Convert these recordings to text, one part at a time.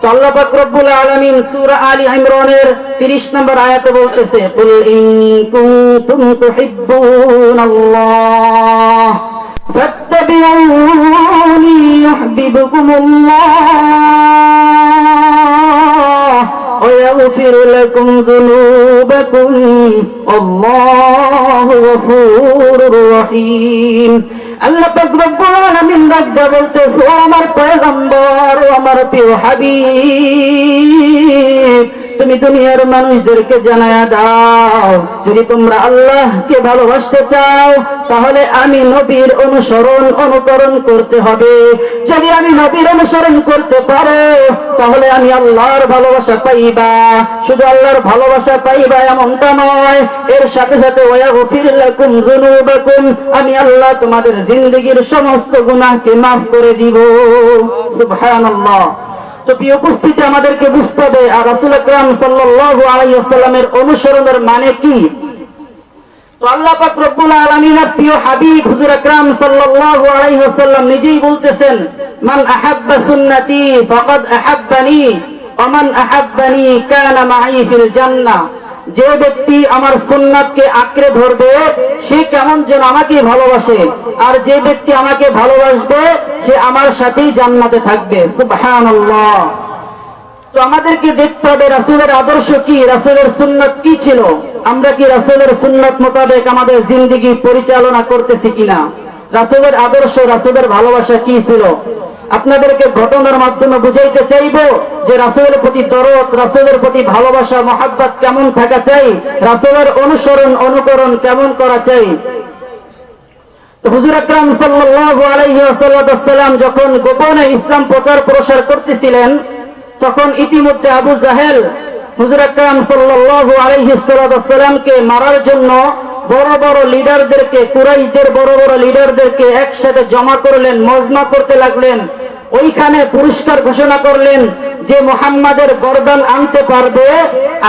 তো আল্লাহ পাক রব্বুল আলামিন সূরা আলী ইমরানের 30 নম্বর আয়াতে বলতেছে, কুল ইন কুনতুম তুহিব্বুনাল্লাহ ফাত্তাবিউনি ইউহিব্বুকুমুল্লাহ ওয়া ইয়াগফির লাকুম যুনুবাকুম আল্লাহু গফুরুর রহিম। আল্লাহ পাক রব্বুল আলামিন রাজ্জা বলতেছে, ও আমার পয়গম্বর, ও আমার প্রিয় হাবিব, তুমি দুনিয়ার মানুষদেরকে জানায়া দাও, যদি তোমরা আল্লাহকে ভালোবাসতে চাও তাহলে আমি নবীর অনুকরণ করতে হবে। যদি আমি নবীর অনুসরণ করতে পারো তাহলে আমি আল্লাহর ভালোবাসা পাইবা। শুধু আল্লাহর ভালোবাসা পাইবা এমনটা নয়, এর সাথে সাথে ওয়াগফির লাকুম যুনুবাকুম, আমি আল্লাহ তোমাদের জিন্দেগীর সমস্ত গুনাহকে মাফ করে দিব। সুবহানাল্লাহ। তো প্রিয় উপস্থিতি, আমাদেরকে বুঝতে হবে আর রাসূল আকরাম সাল্লাল্লাহু আলাইহি ওয়াসাল্লামের অনুসরণের মানে কি। তো আল্লাহ পাক রব্বুল আলামিনের প্রিয় হাবিব হুজুর আকরাম সাল্লাল্লাহু আলাইহি ওয়াসাল্লাম নিজেই বলতেছেন, মান আহাব্বা সুন্নতি ফাকাদ আহাব্বানি ওয়া মান আহাব্বানি কানা মাই ফিল জান্নাহ। যে ব্যক্তি আমার সুন্নাতকে আঁকড়ে ধরবে সে কেমন যেন আমাকে ভালোবাসে, আর যে ব্যক্তি আমাকে ভালোবাসবে সে আমার সাথেই জান্নাতে থাকবে। সুবহানাল্লাহ। তো আমাদেরকে দেখতে হবে রাসূলের আদর্শ কি, রাসূলের সুন্নাত কি ছিল, আমরা কি রাসূলের সুন্নাত মোতাবেক আমাদের জিন্দেগি পরিচালনা করতেছি কিনা, রাসূলের আদর্শ, রাসূলের ভালোবাসা কি ছিল। আপনাদেরকে ঘটনার মাধ্যমে বুঝাইতে চাইবো যে রাসূলের প্রতি দরদ, রাসূলের প্রতি ভালোবাসা, মহব্বত কেমন থাকা চাই, রাসূলের অনুকরণ কেমন করা চাই। তো হুজুর আকরাম সাল্লাল্লাহু আলাইহি ওয়াসাল্লাম যখন গোপনে ইসলাম প্রচার প্রসার করতেছিলেন, তখন ইতিমধ্যে আবু জাহেল হুজুর আকরাম সাল্লাল্লাহু আলাইহি ওয়াসাল্লামকে মারার জন্য বড় বড় লিডারদেরকে, কুরাইশদের বড় বড় লিডারদেরকে একসাথে জমা করলেন, মজমা করতে লাগলেন। ওইখানে পুরস্কার ঘোষণা করলেন যে মুহাম্মাদের গর্দান আনতে পারবে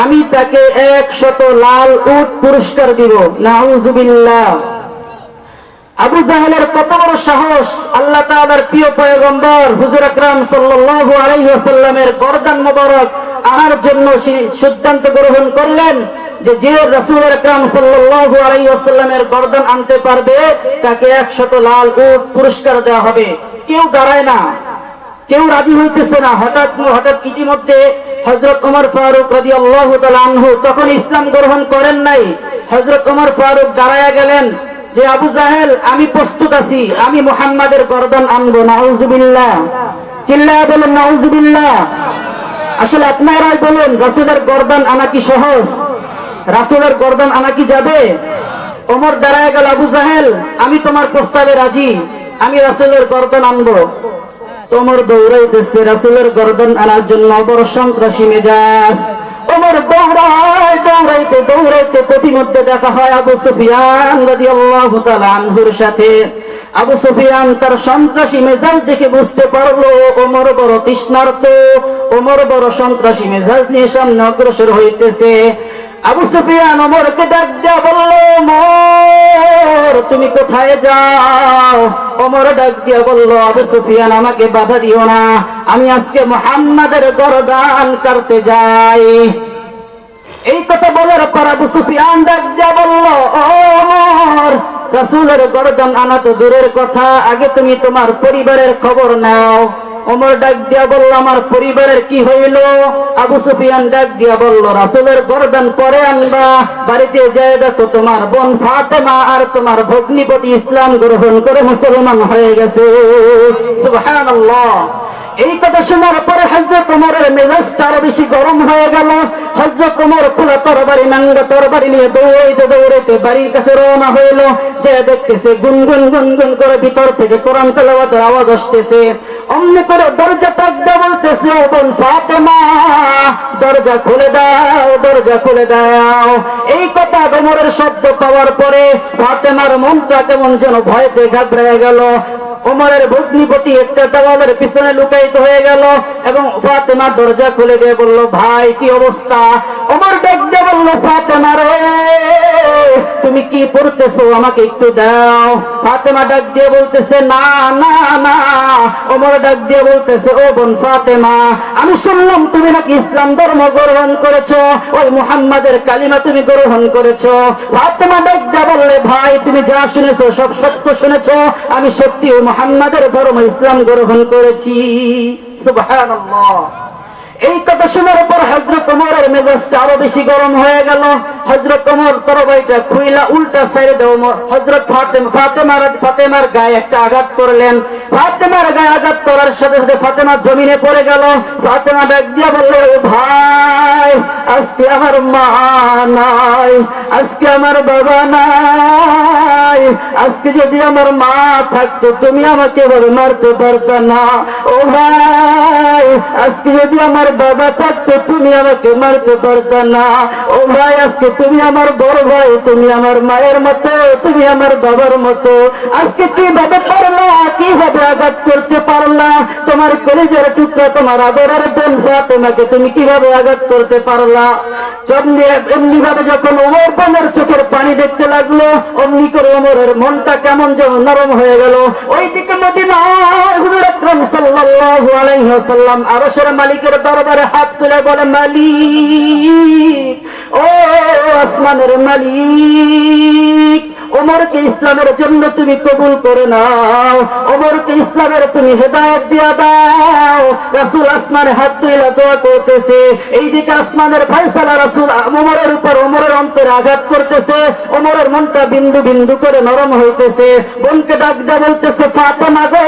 আমি তাকে 100 লাল উট পুরস্কার দিব। নাউজুবিল্লাহ। আবু জাহেলের কত বড় সাহস! আল্লাহ তাআলার প্রিয় পয়গম্বর হুজুর আকরাম সাল্লাল্লাহু আলাইহি ওয়াসাল্লামের গর্দান মোবারক আনার জন্য সিদ্ধান্ত গ্রহণ করলেন যে যে রাসূল আকরাম সাল্লাল্লাহু আলাইহি ওয়াসাল্লামের গর্দান আনতে পারবে তাকে 100 লাল উট পুরস্কার দেওয়া হবে। কেউ দাঁড়ায় না, কেউ রাজি হইতেছে না। হঠাৎ ইতিমধ্যে হযরত ওমর ফারুক রাদিয়াল্লাহু তাআলা আনহু তখন ইসলাম গ্রহণ করেন নাই। হযরত ওমর ফারুক দাঁড়ায়া গেলেন যে আবু জাহেল, আমি প্রস্তুত আছি, আমি মুহাম্মাদের গর্দান আনবো। নাউজুবিল্লাহ। চিল্লায়া বলুন নাউজুবিল্লাহ। আসলে আপনারাই বলুন, রাসূলের গর্দান আনা কি সহজ? রাসূলের গর্দান আনা কি যাবে? ওমর দাঁড়ায় গেল, আবু জাহেল আমি তোমার প্রস্তাবে রাজি, আমি রাসূলের গর্দান আনবো। ওমর দৌড়াইতেছে রাসূলের গর্দান আনার জন্য, বড় সন্ত্রাসী মেজাজ। ওমর দৌড়াইতে প্রতিমধ্যে দেখা হয় আবু সুফিয়ান রাদিয়াল্লাহু তাআলা আনহুর সাথে। আবু সুফিয়ান তার সন্ত্রাসী মেজাজ দেখে বুঝতে পারলো ওমর বড় তৃষ্ণার্ত, ওমর বড় সন্ত্রাসী মেজাজ নিয়ে সামনে অগ্রসর হইতেছে। আবু সুফিয়ান ওমরকে ডাক দিয়া বলল, ওমর তুমি কোথায় যাও? ওমর ডাক দিয়া বলল, আবু সুফিয়ান আমাকে বাধা দিও না, আমি আজকে মুহাম্মাদের গর্দান কাটতে যাই। এই কথা বলার পর আবু সুফিয়ান ডাক দিয়া বলল, ওমর রাসূলের গর্দান আনা তো দূরের কথা, আগে তুমি তোমার পরিবারের খবর নাও। ওমর ডাক দিয়া বলল, আমার পরিবারের কি হইল? আবু সুফিয়ান ডাক দিয়া বলল, রাসূলের গর্দান পরে আনবা, বাড়িতে যায় দেখো তোমার বোন ফাতেমা আর তোমার ভগ্নিপতি ইসলাম গ্রহণ করে মুসলমান হয়ে গেছে। সুবহানাল্লাহ। এই কথা শোনার পরে হযরত ওমরের মেজাজটা আরো বেশি গরম হয়ে গেল। হযরত ওমর খোলা তরবারি, নাঙ্গা তরবারি নিয়ে দৌড়াইতে বাড়ির কাছে রওনা হইল। যে দেখতেছে গুনগুন করে ভিতর থেকে কোরআন তেলাওয়াতের আওয়াজ আসতেছে। অমনি করে দরজা টাক দিয়ে বলতেছে, বোন ফাতেমা দরজা খুলে দাও, দরজা খুলে দাও। এই কথা ওমরের শব্দ পাওয়ার পরে ফাতেমার মনটা কেমন যেন ভয়তে ঘাবড়ে গেল। ওমরের ভগ্নিপতি একটা দেওয়ালের পিছনে লুকায়িত হয়ে গেল এবং ফাতেমা দরজা খুলে দিয়ে বলল, ভাই কি অবস্থা? ওমর ডাক দিয়ে বলল, ফাতেমা রে, তুমি কি পড়তেছো, আমাকে একটু দাও। ফাতেমা ডাক দিয়ে বলতেছে, না না না। ওমর ডাক দিয়ে বলতেছে, ও বোন ফাতেমা, আমি শুনলাম তুমি নাকি ইসলাম ধর্ম গ্রহণ করেছো, ওই মুহাম্মাদের কালিমা তুমি গ্রহণ করেছো। ফাতেমা ডাক দিয়ে বললে, ভাই তুমি যা শুনেছো সব সত্য শুনেছো, আমি সত্যি ওই মুহাম্মাদের ধর্ম ইসলাম গ্রহণ করেছি। সুবহানাল্লাহ। এই কথা শোনার পর হযরত ওমরের মেজাজটা আরো বেশি গরম হয়ে গেল। হযরত ওমর তরবারিটা খুইলা উল্টা সাইডে দাও, হযরত ফাতেমার গায়ে একটা আঘাত করলেন। ফাতেমার গায়ে আঘাত করার সাথে সাথে ফাতেমা জমিনে পড়ে গেল। ফাতেমা ডাক দিয়া বলল, ও ভাই, আজকে আমার মা নাই, আজকে আমার বাবা নাই, আজকে যদি আমার মা থাকতো তুমি আমাকে এভাবে মারতে পারতা না। ও ভাই, আজকে যদি আমার বাবা থাকতো তুমি আমাকে মারতে পারতা না। ও ভাই, আজকে তুমি আমার বড় ভাই, তুমি আমার মায়ের মতো, তুমি আমার বাবার মতো, আজকে কিভাবে পারলা, কিভাবে আঘাত করতে পারলা? তোমার কলিজার টুকরা, তোমার আদরের বোন ফাতেমাকে তুমি কিভাবে আঘাত করতে পারলা? এমনি ভাবে যখন ওমর বোনের চোখের পানি দেখতে লাগলো, অমনি করে ওমরের মনটা কেমন যেন নরম হয়ে গেল। ওই দিকে মদিনায় হুজুর আকরাম সাল্লাল্লাহু আলাইহি ওয়াসাল্লাম আরশের মালিকের দরবারে হাত তুলে বলে, মালিক, ও আসমানের মালিক, ওমরকে ইসলামের জন্য তুমি কবুল করে নাও, ওমরকে ইসলামের তুমি হেদায়েত দিয়া দাও। রাসূল আসমানে হাত তুলে দোয়া করতেছে, এইদিকে আসমানের ফয়সালা রাসূল ওমরের উপর, ওমরের অন্তরে আঘাত করতেছে। ওমরের মনটা বিন্দু বিন্দু করে নরম হইতেছে। বোনকে ডাক দিয়ে বলতেছে, ফাতেমা গো,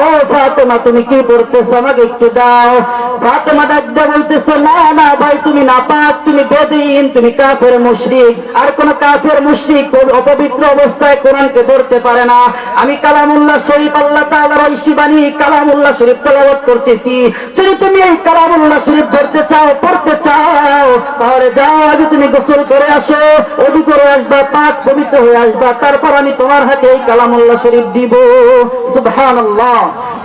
ও ফাতেমা, তুমি কি করতেছো, আমাকে একটু দাও। ফাতেমা ডাক দিয়ে বলতেছে, না না ভাই, তুমি নাপাক, তুমি বেদীন, তুমি কাফের মুশরিক। আর কোন কাফের মুশরিক অপবিত্র অবস্থায় কোরআনকে পড়তে পারে না। আমি কালামুল্লাহ শরীফ, আল্লাহ তাআলার ঐশী বাণী কালামুল্লাহ শরীফ তেলাওয়াত করতেছি। যদি তুমি এই কালামুল্লাহ শরীফ ধরতে চাও, পড়তে চাও, তাহলে যাও, আগে তুমি গোসল করে আসো, ওযু করে আসবা, পাক পবিত্র হয়ে আসবা, তারপর আমি তোমার হাতে এই কালামুল্লাহ শরীফ দিব। সুবহানাল্লাহ।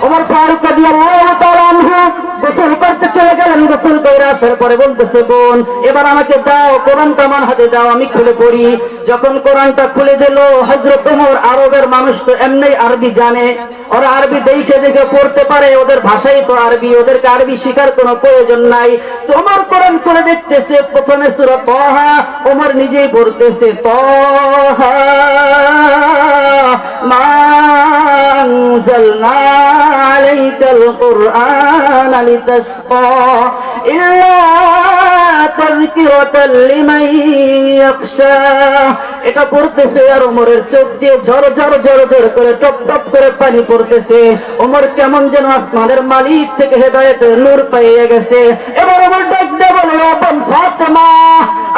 ওমর ফারুক রাদিয়াল্লাহু তাআলা আনহু গোসল করতে চলে গেলেন। গোসল করে আসার পরে বলতেছে, বোন, এবার আমাকে দাও, কোরআনটা আমার হাতে দাও, আমি খুলে পড়ি। যখন কোরআনটা খুলে দিল, হযরত ওমর, আরবের মানুষ তো এমনি আরবি জানে, ওরা আরবি দেখে দেখে পড়তে পারে, ওদের ভাষাই তো আরবি, ওদেরকে আরবি শিখার কোনো প্রয়োজন নাই। তো ওমর কোরআন খুলে দেখতেছে, প্রথমে সূরা তাহা, ওমর নিজেই পড়তেছে, তাহা মা আনজালনা আলাইকাল কুরআনা লিতাশকা ইল্লা তাযকিরাতাল লিমান ইয়াখশা। এটা পড়তেছে আর ওমরের চোখ দিয়ে ঝর ঝর ঝর ঝর করে টপ টপ করে পানি পড়তেছে। ওমর কেমন যেন আসমানের মালিক থেকে হেদায়েতের নূর পেয়ে গেছে। এবার ওমর ডাক দিয়ে বলে, বোন ফাতেমা,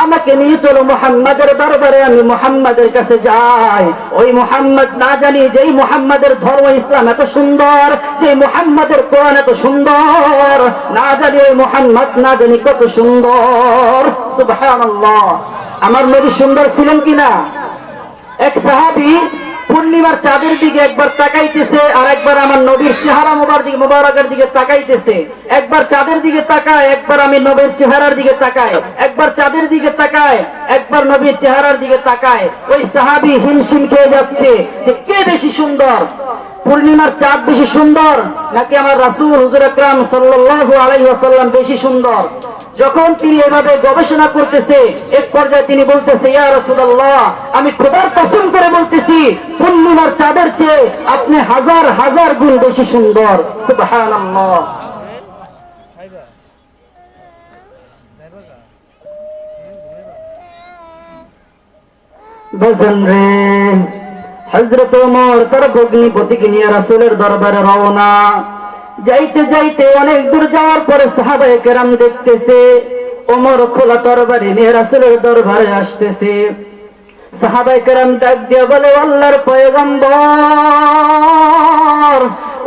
আমাকে নিয়ে চলো মুহাম্মাদের দরবারে, আমি মুহাম্মাদের কাছে যাই। ওই মুহাম্মদ না জানি, যেই মুহাম্মাদের ধর্ম ইসলাম এত সুন্দর, যে মুহাম্মাদের কোরআন এত সুন্দর, না জানি ওই মুহাম্মদ না জানি কত সুন্দর। সুবহানাল্লাহ। আমার নবী সুন্দর ছিলেন কিনা? এক সাহাবী পূর্ণিমার চাঁদের দিকে একবার তাকাইতেছে, আর একবার আমার নবীর চেহারা মোবারকের দিকে তাকাইতেছে। একবার চাঁদের দিকে তাকায়, একবার আমি নবীর চেহারার দিকে তাকায়, একবার চাঁদের দিকে তাকায়, একবার নবীর চেহারার দিকে তাকায়। ওই সাহাবী হিমশিম খেয়ে যাচ্ছে যে কে বেশি সুন্দর, পূর্ণিমার চাঁদ বেশি সুন্দর নাকি আমার রাসূল হুজুর আকরাম সাল্লাল্লাহু আলাইহি ওয়াসাল্লাম বেশি সুন্দর? যখন তিনি এভাবে গবেষণা করতেছে, এক পর্যায়ে তিনি বলতেছে, ইয়া রাসূলুল্লাহ, আমি খোদার কসম করে বলতেছি, পূর্ণিমার চাঁদের চেয়ে আপনি হাজার হাজার গুণ বেশি সুন্দর। সুবহানাল্লাহ। বাজান রে, হযরত ওমর তার ভগ্নিপতিকে নিয়ে রাসূলের দরবারে রওনা। যাইতে যাইতে অনেক দূর যাওয়ার পরে সাহাবায়ে কেরাম দেখতেছে ওমর খোলা তরবারি নিয়ে রাসূলের দরবারে আসতেছে। সাহাবায়ে কেরাম ডাক দিয়ে বলে, আল্লাহর পয়গম্বর,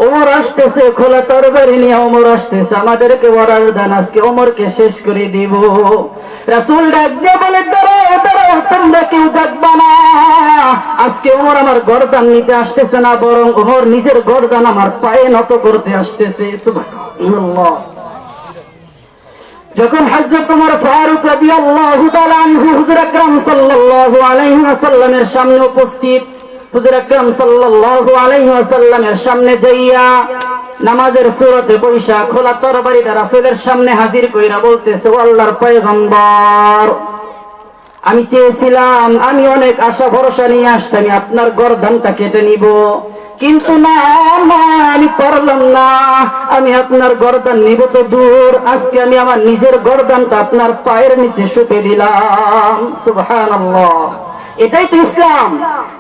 ওমর আসতেছে খোলা তরবারি নিয়ে, ওমর আসতেছে, আমাদেরকে অর্ডার দেন, আজকে ওমরকে শেষ করে দিব। রাসূল ডাক দিয়ে বলে, দাঁড়াও দাঁড়াও তোমরা কেউ জাগবা না। আজকে ওমর আমার গর্দান নিতে আসতেছে না, বরং ওমর নিজের গর্দান আমার পায়ে নত করতে আসতেছে। সুবহানাল্লাহ। যখন হযরত ওমর ফারুক রাদিয়াল্লাহু তাআলা আনহু হুজুর আকরাম সাল্লাল্লাহু আলাইহি ওয়াসাল্লামের সামনে উপস্থিত, হুজুর আকরাম সাল্লাল্লাহু আলাইহি ওয়াসাল্লামের সামনে যাইয়া নামাজের সূরাতে বৈশা খোলা তরবারিটা রাসূলের সামনে হাজির কইরা বলতেছে, ও আল্লাহর পয়গম্বর, আমি চেয়েছিলাম, আমি অনেক আশা ভরসা নিয়ে আসছি, আমি আপনার গর্দানটা কেটে নিব, কিন্তু না, আমি পারলাম না। আমি আপনার গর্দান নিব তো দূর, আজকে আমি আমার নিজের গর্দানটা আপনার পায়ের নিচে শুপে দিলাম। সুবহানাল্লাহ। এটাই তো ইসলাম,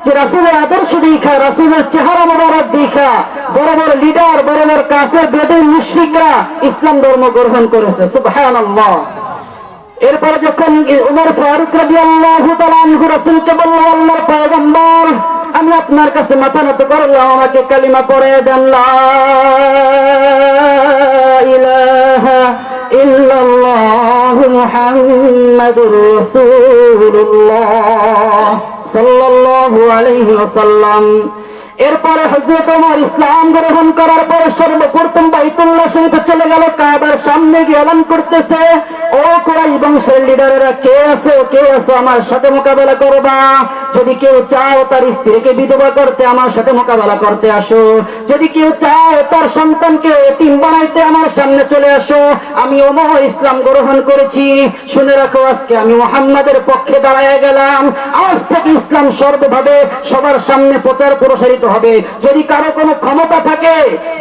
যে রাসূলের আদর্শ দেখা, রাসূলের চেহারা মোবারক দেখা বড় বড় লিডার, বড় বড় কাফের বেদুইন মুশরিকরা ইসলাম ধর্ম গ্রহণ করেছে। সুবহানাল্লাহ। এরপর যখন ওমর ফারুক রাদিয়াল্লাহু তাআলা আনহু রাসূলকে বলল, আল্লাহর পয়গম্বর, আমি আপনার কাছে মাথা নত করলাম, আমাকে কালিমা পড়ে দেন, লা ইলাহা ইল্লাল্লাহু মুহাম্মাদুর রাসূলুল্লাহ সাল্লাল্লাহু আলাইহি ওয়াসাল্লাম। এরপরে হযরত ওমর ইসলাম গ্রহণ করার পরে সর্বপ্রথম বাইতুল্লাহ শরীফে চলে গেল, কাবার সামনে গিয়ে এলান করতেছে, ও কুরাইশ বংশের লিডারেরা, কে আছো, কে আছো, আমার সাথে মোকাবেলা করবা। যদি কেউ চাও তার স্ত্রীকে বিধবা করতে, আমার সাথে মোকাবেলা করতে আসো। যদি কেউ চাও তার সন্তানকে এতিম বানাইতে, আমার সামনে চলে আসো। আমি ওমর ইসলাম গ্রহণ করেছি, শুনে রাখো, আজকে আমি মুহাম্মাদের পক্ষে দাঁড়ায় গেলাম। আজ থেকে ইসলাম সর্বভাবে সবার সামনে প্রচার প্রসারিত হবে। যদি কারো কোনো ক্ষমতা থাকে,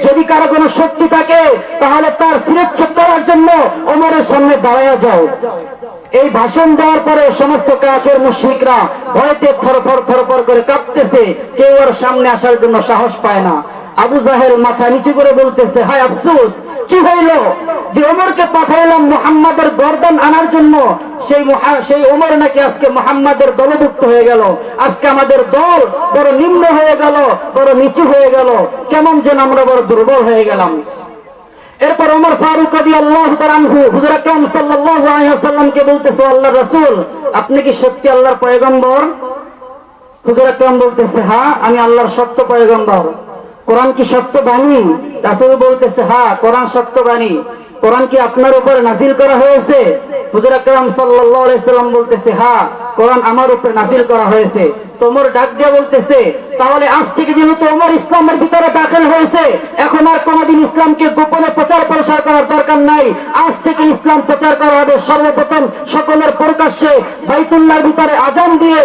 যদি কারো কোনো শক্তি থাকে, তাহলে তার শিরচ্ছেদ করার জন্য ওমরের সামনে দাঁড়ায় যাও। এই ভাষণ দেওয়ার পরে সমস্ত কাফের মুশরিকরা ভয়তে থরথর থরথর করে কাঁপতেছে, কেউ ওর সামনে আসার জন্য সাহস পায় না। আবু জাহেল মাথা নিচু করে বলতেছে, হায় আফসোস, কি হইল যে ওমরকে পাঠাইলাম মুহাম্মাদের গর্দান আনার জন্য, সেই ওমর নাকি আজকে মুহাম্মাদের দলভুক্ত হয়ে গেল। আজকে আমাদের দল বড় নিম্ন হয়ে গেল, বড় নিচু হয়ে গেল, কেমন যেন আমরা বড় দুর্বল হয়ে গেলাম। এরপর ওমর ফারুক রাদিয়াল্লাহু তাআলা আনহু হুজুর আকরাম সাল্লাল্লাহু আলাইহি ওয়াসাল্লামকে বলতেছে, আল্লাহর রাসূল, আপনি কি সত্যি আল্লাহর পয়গম্বর? হুজুর আকরাম বলতেছে, হ্যাঁ, আমি আল্লাহর সত্য পয়গম্বর। কোরআন কি সত্য বাণী? রাসূল বলতেছে, হ্যাঁ, কোরআন সত্য বাণী। কোরআন কি আপনার উপর নাজিল করা হয়েছে? হুজুর আকরাম সাল্লাল্লাহু আলাইহি সাল্লাম বলতেছে, হ্যাঁ, কোরআন আমার উপর নাজিল করা হয়েছে। ওমর ডাক দিয়ে বলতেছে, তাহলে আজ থেকে যেহেতু ওমর ইসলামের ভিতরে দাখিল হয়েছে, এখন আর কোনদিন ইসলামকে গোপনে প্রচার প্রসার করার দরকার নাই। আজ থেকে ইসলাম প্রচার করা হবে সর্বপ্রথম সকলের প্রকাশ্যে, বাইতুল্লাহর ভিতরে আজান দিয়ে,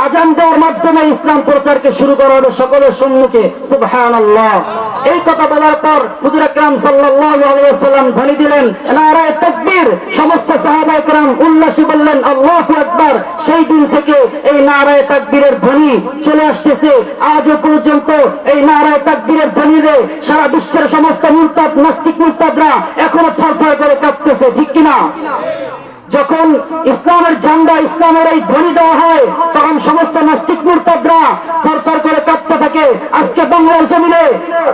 আজান দেওয়ার মাধ্যমে ইসলাম প্রচারকে শুরু করা হবে সকলের সম্মুখে। সুবহানাল্লাহ। এই কথা বলার পর হুজুর আকরাম সাল্লাল্লাহু আলাইহি ওয়াসাল্লাম ধ্বনি দিলেন, নারায়ে তাকবীর। সমস্ত সাহাবায়ে কেরাম উল্লাসে বললেন, আল্লাহু আকবার। সেই দিন থেকে এই নারায়ে তাকবীরের ধ্বনি চলে আসতেছে। আজও পর্যন্ত এই নারায়ে তাকবীরের ধ্বনিতে সারা বিশ্বের সমস্ত মুরতাদ, নাস্তিক মুরতাদরা এখনো থরথর করে কাঁপতেছে, ঠিক কিনা? যখন ইসলামের ঝান্ডা, ইসলামের এই ধ্বনি দেওয়া হয়, তখন সমস্ত নাস্তিক মুরতাদরা থরথর করে কাঁপতে থাকে। আজকে বাংলার জমিনে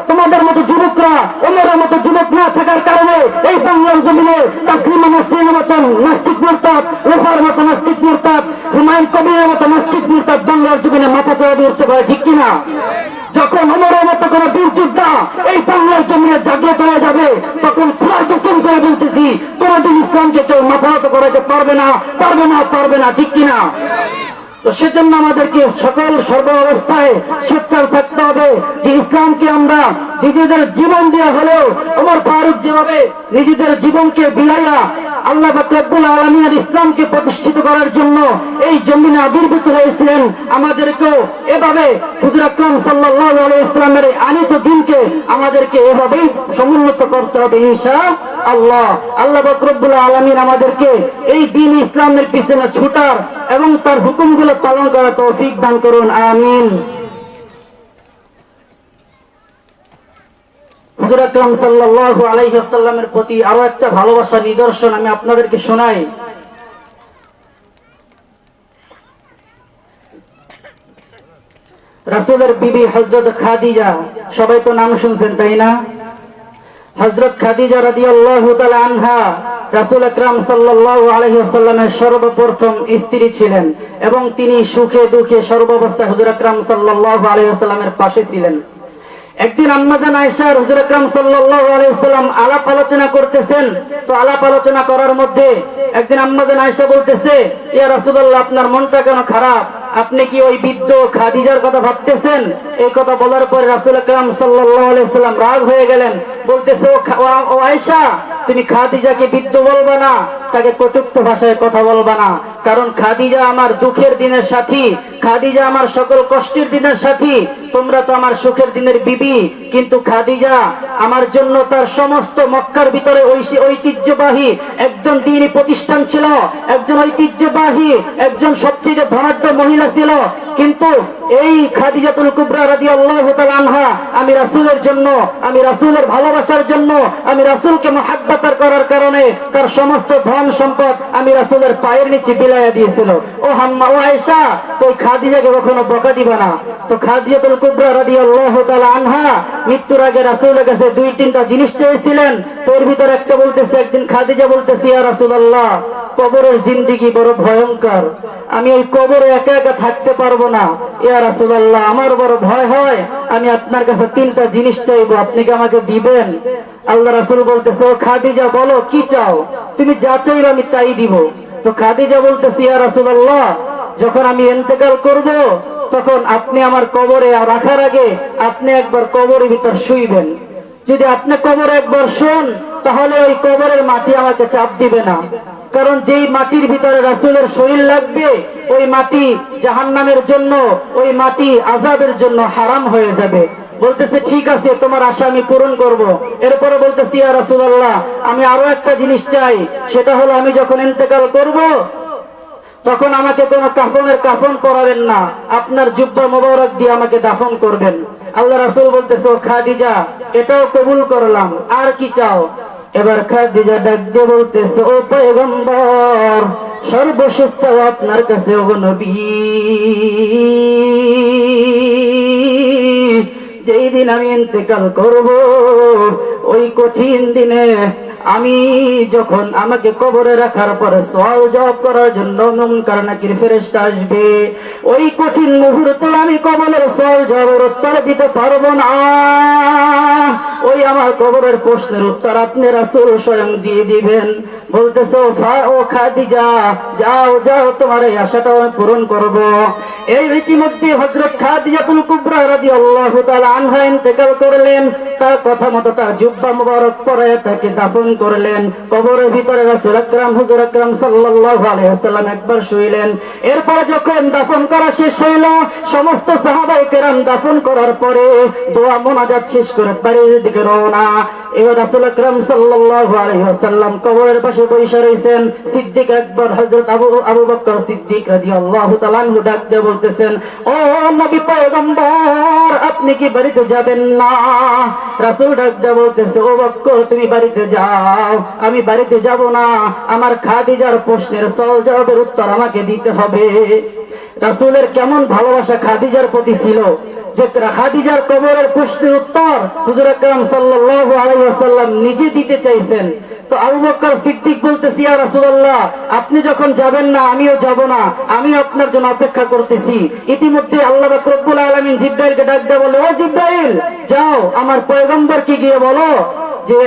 তোমাদের মতো যুবকরা, ওমরের মতো যুবক না থাকার কারণে এই বাংলার জমিনে তাসলিমা নাসরিনের মতন নাস্তিক মুরতাদ, লোহার মতো নাস্তিক মুরতাদ, হুমায়ুন কবিরের মতো নাস্তিক মুরতাদ বাংলার জমিনে মাথা চড়া দিয়ে উঠতে পারে, ঠিক কিনা? যখন ওমরের মতো কোন বীর যোদ্ধা এই বাংলার জমিনে জাগ্রত হয়ে যাবে, তখন খোদার কসম করে বলতেছি, কোনদিন ইসলামকে কেউ মাথা নত করাতে পারবে না, পারবে না, পারবে না, ঠিক কিনা? তো সেজন্য আমাদেরকে সকল সর্ব অবস্থায় সোচ্চার থাকতে হবে যে ইসলামকে আমরা নিজেদের জীবন দিয়ে হলেও, ওমর ফারুক যেভাবে নিজেদের জীবনকে বিলাইয়া আল্লাহ পাক রব্বুল আলামিনের ইসলামকে প্রতিষ্ঠিত করার জন্য এই জমিনে আবির্ভূত হয়েছিলেন, আমাদেরকেও এভাবে হুজুর আকরাম সাল্লাল্লাহু আলাইহি ওয়াসাল্লামের আনিত দ্বীনকে আমাদেরকে এভাবেই সমুন্নত করতে হবে ইনশাআল্লাহ। আল্লাহ পাক রব্বুল আলামিন আমাদেরকে এই দ্বীন ইসলামের পিছনে ছুটার এবং তার হুকুমগুলো পালন করার তৌফিক দান করুন, আমিন। হুজুর আকরাম সাল্লাল্লাহু আলাইহি ওয়াসাল্লামের প্রতি আরো একটা ভালোবাসার নিদর্শন আমি আপনাদেরকে শোনাই। রাসূলের বিবি হযরত খাদিজা, সবাই তো নাম শুনছেন তাই না? হযরত খাদিজা রাদিয়াল্লাহু তাআলা আনহা রাসূল আকরাম সাল্লাল্লাহু আলাইহি ওয়াসাল্লামের সর্বপ্রথম স্ত্রী ছিলেন এবং তিনি সুখে দুঃখে সর্বাবস্থায় হুজুর আকরাম সাল্লাল্লাহু আলাইহি ওয়াসাল্লামের পাশে ছিলেন। একদিন আম্মা জান আয়েশা হুজুর আকরাম সাল্লাল্লাহু আলাইহি ওয়াসাল্লাম আলাপ আলোচনা করতেছেন। তো আলাপ আলোচনা করার মধ্যে একদিন আম্মা জান আয়েশা বলতেছে, ইয়া রাসূলুল্লাহ, আপনার মনটা কেন খারাপ? আপনি কি ওই বৃদ্ধ খাদিজার কথা ভাবতেছেন? এই কথা বলার পর রাসূল আকরাম সাল্লাল্লাহু আলাইহি ওয়াসাল্লাম রাগ হয়ে গেলেন। বলতেছে, ও আয়েশা, তুমি খাদিজাকে বৃদ্ধ বলবা না, তাকে কটুক্ত ভাষায় কথা বলবা না, কারণ খাদিজা আমার দুঃখের দিনের সাথী, খাদিজা আমার সকল কষ্টের দিনের সাথী, তোমরা তো আমার সুখের দিনের বিবি। কিন্তু খাদিজা আমার জন্য তার সমস্ত মক্কার ভিতরে ঐতিহ্যবাহী একজন দ্বীনি প্রতিষ্ঠান ছিল, একজন ঐতিহ্যবাহী একজন সবচেয়ে ধনাঢ্য মহিলা ছিল। কিন্তু এই খাদিজাতুল কুবরা রাদিয়াল্লাহু তাআলা আনহা আমি রাসূলের জন্য, আমি রাসূলের ভালোবাসার জন্য, আমি রাসূলকে মুহাব্বত করার কারণে তার সমস্ত ধন সম্পদ আমি রাসূলের পায়ের নিচে বিলাইয়া দিয়েছিল। ও হাম্মা, ও আয়েশা, তুই খাদিজাকে কখনো বকা দিবা না। তো খাদিজাতুল কুবরা রাদিয়াল্লাহু তাআলা আনহা মৃত্যুর আগে রাসূলের কাছে দুই তিনটা জিনিস চেয়েছিলেন। তোর ভিতর একটা বলতেছে, একদিন খাদিজা বলতেছে, ইয়া রাসূলুল্লাহ, কবরের জিন্দেগি বড় ভয়ঙ্কর, আমি এই কবরে একা একা থাকতে পারবো না। ইয়া রাসূলুল্লাহ, আমার বড় ভয় হয়, আমি আপনার কাছে তিনটা জিনিস চাইবো, আপনি কি আমাকে দিবেন? আল্লাহ রাসূল বলতেছে, ও খাদিজা, বলো কি চাও, তুমি যা চাইবে আমি তাই দিব। তো খাদিজা বলতেছে, ইয়া রাসূলুল্লাহ, যখন আমি ইন্তেকাল করব তখন আপনি আমার কবরে রাখার আগে আপনি একবার কবরের ভিতর শুইবেন। যদি আপনি কবরে একবার শুন, তাহলে ওই কবরের মাটি আমাকে চাপ দিবে না, কারণ যেই মাটির ভিতরে রাসূলের শরীর লাগবে ওই মাটি জাহান্নামের জন্য, ওই মাটি আযাবের জন্য হারাম হয়ে যাবে। বলতেছে, ঠিক আছে, তোমার আশা আমি পূরণ করব। এরপরে বলতেছি, ইয়া রাসূলুল্লাহ, আমি আরো একটা জিনিস চাই, সেটা হলো আমি যখন ইন্তেকাল করব তখন আমাকে কোনো কাফন পরাবেন না, আপনার জুব্বা মোবারক দিয়ে আমাকে দাফন করবেন। আল্লাহ রাসূল বলতেছে, ও খাদিজা, এটাও কবুল করলাম, আর কি চাও? এবার খাদিজা ডাক দিয়ে বলতেছে, ও পয়গম্বর, সর্বশেষ চাও আপনার কাছে, ও নবী, যেই দিন আমি ইন্তেকাল করব ওই কঠিন দিনে আমি যখন আমাকে কবরে রাখার পরে সওয়াল জবাব করার জন্য মুনকার নাকির ফেরেশতা আসবে, ওই কঠিন মুহূর্তে আমি কবরের সওয়াল জবাবের উত্তর দিতে পারবো না। ওই আমার কবরের প্রশ্নের উত্তর আপনি রাসূল স্বয়ং দিয়ে দিবেন। বলতেছে, ও খাদিজা, যাও যাও, তোমার এই আশাটা আমি পূরণ করব। এই রীতিমধ্যে হযরত খাদিজাতুল কুবরা রাদিয়াল্লাহু তাআলা আনহা ইন্তেকাল করলেন। তার কথা মতো তার জুব্বা মুবারক পরায় তাকে দাফন করলেন। কবরের ভিতরে রাসূল আকরাম হুজুর আকরাম সাল্লাল্লাহু আলাইহি ওয়াসাল্লাম একবার শুইলেন। এরপর যখন দাফন করা শেষ হইল, সমস্ত সাহাবায়ে কেরাম দাফন করার পরে দোয়া মোনাজাত শেষ করে বাড়ির দিকে রওনা। এবার রাসূল আকরাম সাল্লাল্লাহু আলাইহি ওয়াসাল্লাম কবরের পাশে বসে রয়েছেন। সিদ্দিক আকবর হযরত আবু বকর সিদ্দিক রাদিয়াল্লাহু তাআলা আনহু ডাক দিয়ে বলতেছেন, ও নবী পয়গম্বর, আপনি কি বাড়িতে যাবেন না? রাসূল ডাক দিয়ে বলতেছে, ও বকর, তুমি বাড়িতে যাও, আমি বাড়িতে যাব না, আমার খাদিজার প্রশ্নের সওয়াল জবাবের উত্তর আমাকে দিতে হবে। রাসূলের কেমন ভালোবাসা খাদিজার প্রতি ছিল, যে খাদিজার কবরের প্রশ্নের উত্তর হুজুর আকরাম সাল্লাল্লাহু আলাইহি ওয়াসাল্লাম নিজে দিতে চাইছেন। তো আবু বকর সিদ্দিক বলতেছে, ইয়া রাসূলুল্লাহ, আপনি যখন যাবেন না আমিও যাব না, আমি আপনার জন্য অপেক্ষা করতেছি। ইতিমধ্যে আল্লাহ পাক রব্বুল আলামিন জিবরাইলকে ডাক দিয়ে বলে, ও জিবরাইল, যাও আমার পয়গম্বরকে গিয়ে বলো যে,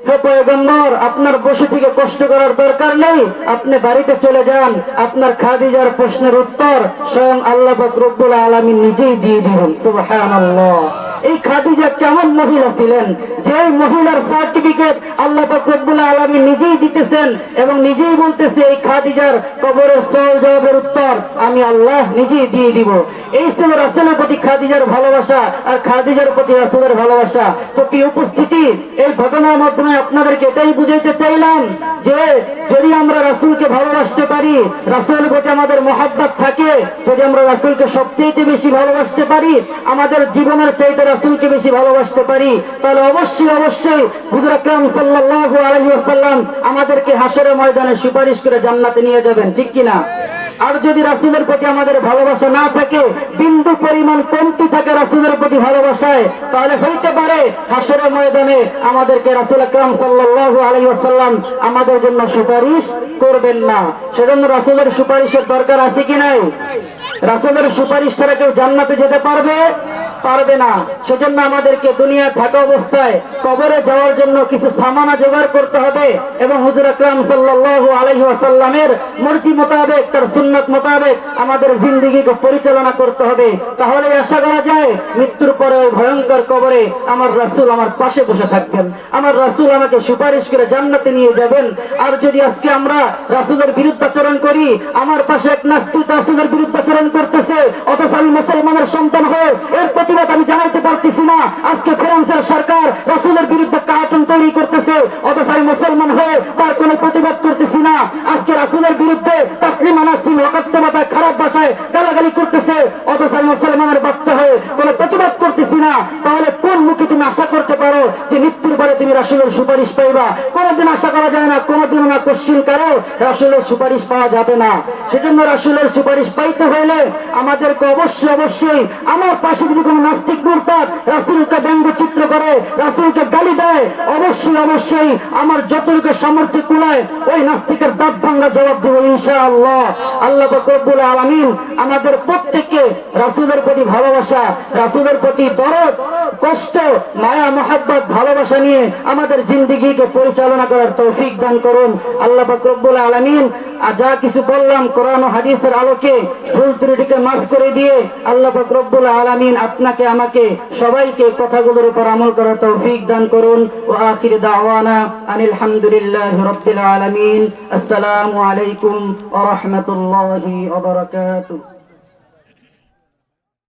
হে পয়গম্বর, আপনার বসে থেকে কষ্ট করার দরকার নেই, আপনি বাড়িতে চলে যান, আপনার খাদিজার প্রশ্নের উত্তর স্বয়ং আল্লাহ পাক রব্বুল আলামিন নিজেই দিয়ে দিবেন। সুবহানাল্লাহ। এই খাদিজা কেমন মহিলা ছিলেন, যে মহিলার সার্টিফিকেট আল্লাহ পাক রব্বুল আলামিন নিজেই দিতেছেন এবং নিজেই বলতেছে, এই খাদিজার কবরের সওয়াল জবাবের উত্তর আমি আল্লাহ নিজেই দিয়ে দিব। এই ছিল রাসূলের প্রতি খাদিজার ভালোবাসা আর খাদিজার প্রতি রাসূলের ভালোবাসা। তো কি উপস্থিতি, এই ঘটনার মাধ্যমে আপনাদেরকে এটাই বুঝাইতে চাইলাম যে যদি আমরা রাসূলকে ভালোবাসতে পারি, রাসূলের প্রতি আমাদের মহব্বত থাকে, যদি আমরা রাসূলকে সবচেয়ে বেশি ভালোবাসতে পারি, আমাদের জীবনের চাইতে রাসূলকে বেশি ভালোবাসতে পারি, তাহলে অবশ্যই অবশ্যই হুজুর আকরাম সাল্লাল্লাহু আলাইহি ওয়াসাল্লাম আমাদেরকে হাসরের ময়দানে সুপারিশ করে জান্নাতে নিয়ে যাবেন, ঠিক কিনা? আর যদি রাসূলের প্রতি আমাদের ভালোবাসা না থাকে, বিন্দু পরিমাণ কমতি থাকে রাসূলের প্রতি ভালোবাসায়, তাহলে হইতে পারে হাসরের ময়দানে আমাদেরকে রাসূল আকরাম সাল্লাল্লাহু আলাইহি ওয়াসাল্লাম আমাদের জন্য সুপারিশ করবেন না। সেজন্য রাসূলের সুপারিশের দরকার আছে কি নাই? রাসূলের সুপারিশ ছাড়া কেউ জান্নাতে যেতে পারবে না। সেজন্য আমাদেরকে দুনিয়া থাকা অবস্থায় কবরে যাওয়ার জন্য কিছু সামানা জোগাড় করতে হবে এবং হুজুর আকরাম সাল্লাল্লাহু আলাইহি ওয়াসাল্লামের মর্জি মোতাবেক, তার সুন্নাত মোতাবেক আমাদের জিন্দেগিকে পরিচালনা করতে হবে। তাহলে আশা করা যায় মৃত্যুর পরে ভয়ঙ্কর কবরে আমার রাসূল আমার পাশে বসে থাকবেন, আমার রাসূল আমাকে সুপারিশ করে জান্নাতে নিয়ে যাবেন। আর যদি আজকে আমরা রাসূলের বিরুদ্ধাচরণ করি, আমার পাশে এক নাস্তিক রাসূলের বিরুদ্ধাচরণ করতেছে, অথচ আমি মুসলমানের সন্তান হয়ে এর প্রতিবাদ আমি জানাইতে পারতেছি না। আজকে ফ্রান্সের সরকার রাসূলের বিরুদ্ধে কার্টুন তৈরি করতেছে, অথচ আমি মুসলমান হয়ে তার কোনো প্রতিবাদ করতেছি না। আজকে রাসূলের বিরুদ্ধে তাসলিমা নাসরিন ওয়াকাত্তবাতায় খারাপ ভাষায় গালাগালি করতেছে, অথচ আমি মুসলমানের বাচ্চা হয়ে কোনো প্রতিবাদ করতেছি না। তাহলে কোন মুখে তুমি আশা করতে পারো যে মৃত্যুর পরে তুমি রাসূলের সুপারিশ পাইবা? কোনোদিন আশা করা যায় না, কোনোদিন না কোশ্চিন কারো রাসূলের সুপারিশ পাওয়া যাবে না। সেজন্য রাসূলের সুপারিশ পাইতে হলে আমাদেরকে অবশ্যই আমার পাশে যদি কোনো নাস্তিক মুরতাদ রাসূলকে ব্যঙ্গচিত্র করে, রাসূলকে গালি দেয়, অবশ্যই আমার যতটুকু সামর্থ্য কুলায় ওই নাস্তিকের দাঁত ভাঙা জবাব দেব ইনশাআল্লাহ। আল্লাহ পাক রব্বুল আলামিন আমাদের প্রত্যেককে রাসূলের প্রতি ভালোবাসা, রাসূলের প্রতি দরদ, কষ্ট, মায়া, মহব্বত, ভালোবাসা নিয়ে আমাদের জিন্দেগিকে পরিচালনা করার তৌফিক দান করুন। আল্লাহ পাক রব্বুল আলামিন যা কিছু বললাম কোরআন ও হাদিসের আলোকে ভুল ত্রুটিকে মাফ করে দিয়ে আল্লাহ পাক রব্বুল আলামিন আপনাকে আমাকে সবাইকে কথাগুলোর উপর আমল করার তৌফিক দান করুন। ওয়া আখির দাওয়ানা আনিল হামদুলিল্লাহি রাব্বিল আলামিন। আসসালামু আলাইকুম ওয়া রাহমাতুল্লাহি ওয়া বারাকাতুহু।